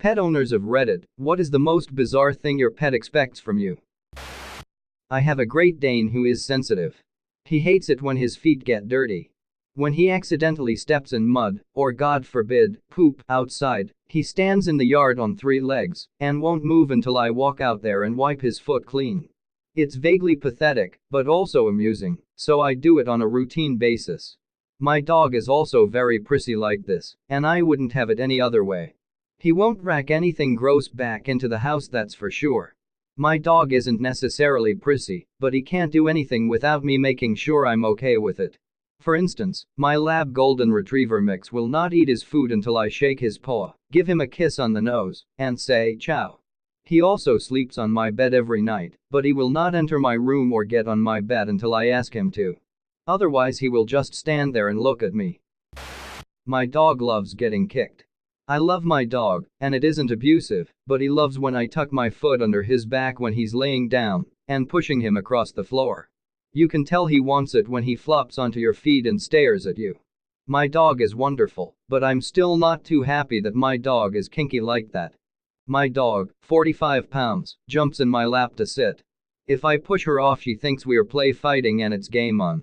Pet owners of Reddit, what is the most bizarre thing your pet expects from you? I have a Great Dane who is sensitive. He hates it when his feet get dirty. When he accidentally steps in mud, or God forbid, poop, outside, he stands in the yard on 3 legs and won't move until I walk out there and wipe his foot clean. It's vaguely pathetic, but also amusing, so I do it on a routine basis. My dog is also very prissy like this, and I wouldn't have it any other way. He won't rack anything gross back into the house, that's for sure. My dog isn't necessarily prissy, but he can't do anything without me making sure I'm okay with it. For instance, my lab golden retriever mix will not eat his food until I shake his paw, give him a kiss on the nose, and say ciao. He also sleeps on my bed every night, but he will not enter my room or get on my bed until I ask him to. Otherwise he will just stand there and look at me. My dog loves getting kicked. I love my dog, and it isn't abusive, but he loves when I tuck my foot under his back when he's laying down and pushing him across the floor. You can tell he wants it when he flops onto your feet and stares at you. My dog is wonderful, but I'm still not too happy that my dog is kinky like that. My dog, 45 pounds, jumps in my lap to sit. If I push her off, she thinks we are play fighting and it's game on.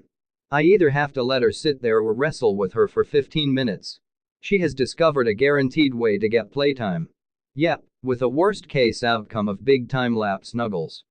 I either have to let her sit there or wrestle with her for 15 minutes. She has discovered a guaranteed way to get playtime. Yep, with a worst case outcome of big time lap snuggles.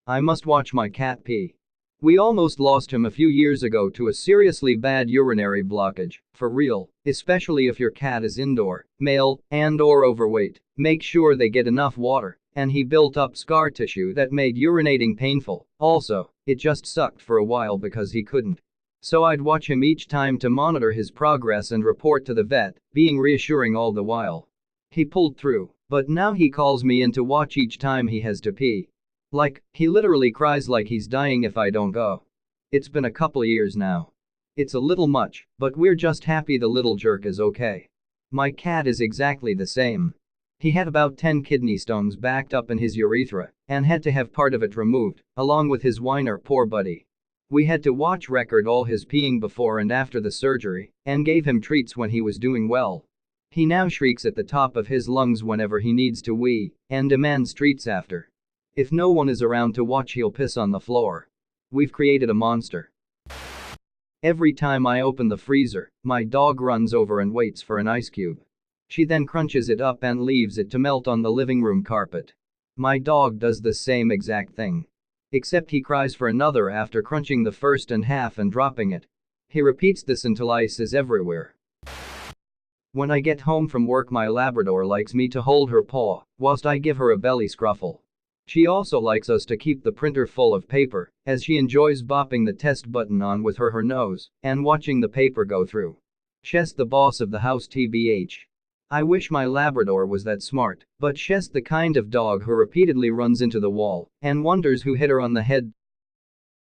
I must watch my cat pee. We almost lost him a few years ago to a seriously bad urinary blockage, for real, especially if your cat is indoor, male, and/or overweight. Make sure they get enough water, and he built up scar tissue that made urinating painful. Also, it just sucked for a while because he couldn't. So I'd watch him each time to monitor his progress and report to the vet, being reassuring all the while. He pulled through, but now he calls me in to watch each time he has to pee. Like, he literally cries like he's dying if I don't go. It's been a couple years now. It's a little much, but we're just happy the little jerk is okay. My cat is exactly the same. He had about 10 kidney stones backed up in his urethra and had to have part of it removed, along with his whiner, poor buddy. We had to record all his peeing before and after the surgery, and gave him treats when he was doing well. He now shrieks at the top of his lungs whenever he needs to wee, and demands treats after. If no one is around to watch, he'll piss on the floor. We've created a monster. Every time I open the freezer, my dog runs over and waits for an ice cube. She then crunches it up and leaves it to melt on the living room carpet. My dog does the same exact thing. Except he cries for another after crunching the first and half and dropping it. He repeats this until ice is everywhere. When I get home from work, my Labrador likes me to hold her paw whilst I give her a belly scruffle. She also likes us to keep the printer full of paper, as she enjoys bopping the test button on with her nose and watching the paper go through. She's the boss of the house, TBH. I wish my Labrador was that smart, but she's the kind of dog who repeatedly runs into the wall and wonders who hit her on the head.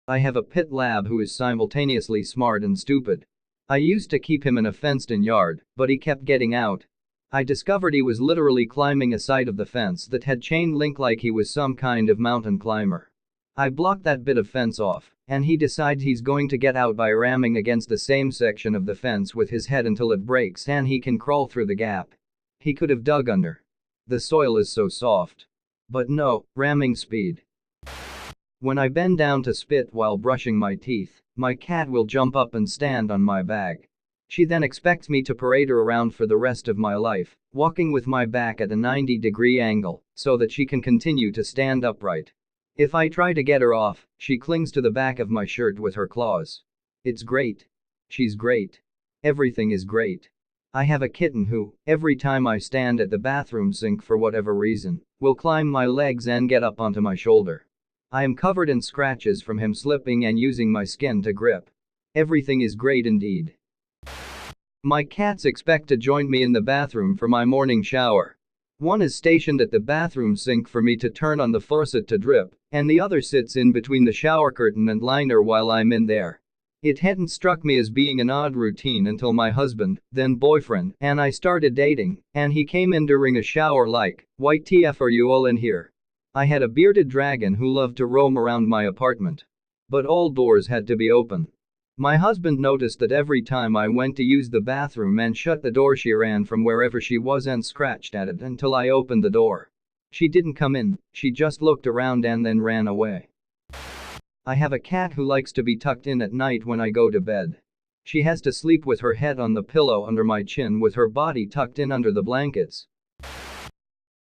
I have a pit lab who is simultaneously smart and stupid. I used to keep him in a fenced-in yard, but he kept getting out. I discovered he was literally climbing a side of the fence that had chain link like he was some kind of mountain climber. I blocked that bit of fence off, and he decides he's going to get out by ramming against the same section of the fence with his head until it breaks and he can crawl through the gap. He could have dug under. The soil is so soft. But no, ramming speed. When I bend down to spit while brushing my teeth, my cat will jump up and stand on my back. She then expects me to parade her around for the rest of my life, walking with my back at a 90-degree angle so that she can continue to stand upright. If I try to get her off, she clings to the back of my shirt with her claws. It's great. She's great. Everything is great. I have a kitten who, every time I stand at the bathroom sink for whatever reason, will climb my legs and get up onto my shoulder. I am covered in scratches from him slipping and using my skin to grip. Everything is great indeed. My cats expect to join me in the bathroom for my morning shower. One is stationed at the bathroom sink for me to turn on the faucet to drip, and the other sits in between the shower curtain and liner while I'm in there. It hadn't struck me as being an odd routine until my husband, then boyfriend, and I started dating, and he came in during a shower like, "White TF, are you all in here?" I had a bearded dragon who loved to roam around my apartment. But all doors had to be open. My husband noticed that every time I went to use the bathroom and shut the door, she ran from wherever she was and scratched at it until I opened the door. She didn't come in, she just looked around and then ran away. I have a cat who likes to be tucked in at night when I go to bed. She has to sleep with her head on the pillow under my chin with her body tucked in under the blankets.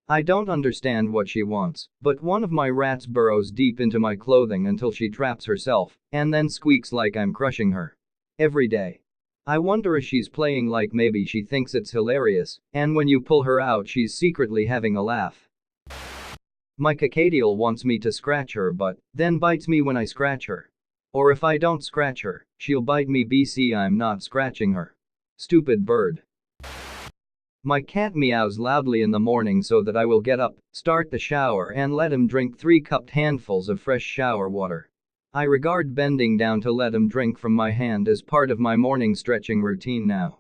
I don't understand what she wants, but one of my rats burrows deep into my clothing until she traps herself and then squeaks like I'm crushing her. Every day. I wonder if she's playing, like maybe she thinks it's hilarious, and when you pull her out she's secretly having a laugh. My cacadial wants me to scratch her but then bites me when I scratch her. Or if I don't scratch her, she'll bite me. BC, I'm not scratching her. Stupid bird. My cat meows loudly in the morning so that I will get up, start the shower and let him drink 3 cupped handfuls of fresh shower water. I regard bending down to let him drink from my hand as part of my morning stretching routine now.